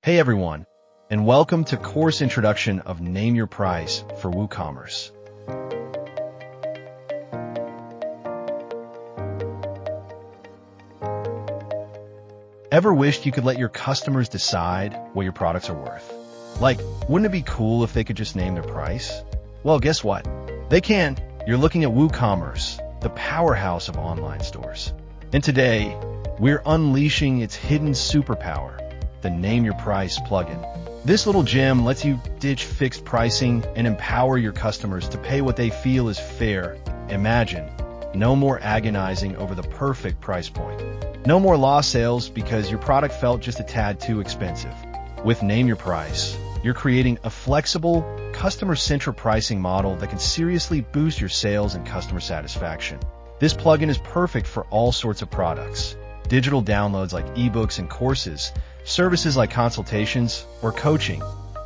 Hey everyone, and welcome to course introduction of Name Your Price for WooCommerce. Ever wished you could let your customers decide what your products are worth? Like, wouldn't it be cool if they could just name their price? Well, guess what? They can. You're looking at WooCommerce, the powerhouse of online stores. And today, we're unleashing its hidden superpower, the Name Your Price plugin. This little gem lets you ditch fixed pricing and empower your customers to pay what they feel is fair. Imagine, no more agonizing over the perfect price point. No more lost sales because your product felt just a tad too expensive. With Name Your Price, you're creating a flexible, customer-centric pricing model that can seriously boost your sales and customer satisfaction. This plugin is perfect for all sorts of products: digital downloads like ebooks and courses, services like consultations or coaching,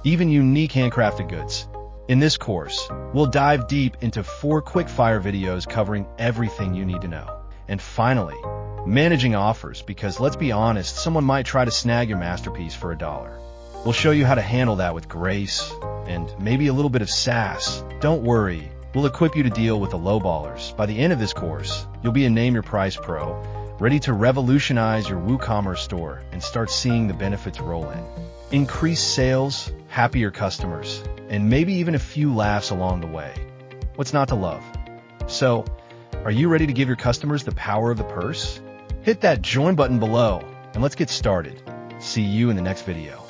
even unique handcrafted goods. In this course, we'll dive deep into 4 quick-fire videos covering everything you need to know. And finally, managing offers, because let's be honest, someone might try to snag your masterpiece for $1. We'll show you how to handle that with grace and maybe a little bit of sass. Don't worry, we'll equip you to deal with the lowballers. By the end of this course, you'll be a Name Your Price pro, ready to revolutionize your WooCommerce store and start seeing the benefits roll in. Increased sales, happier customers, and maybe even a few laughs along the way. What's not to love? So, are you ready to give your customers the power of the purse? Hit that join button below, and let's get started. See you in the next video.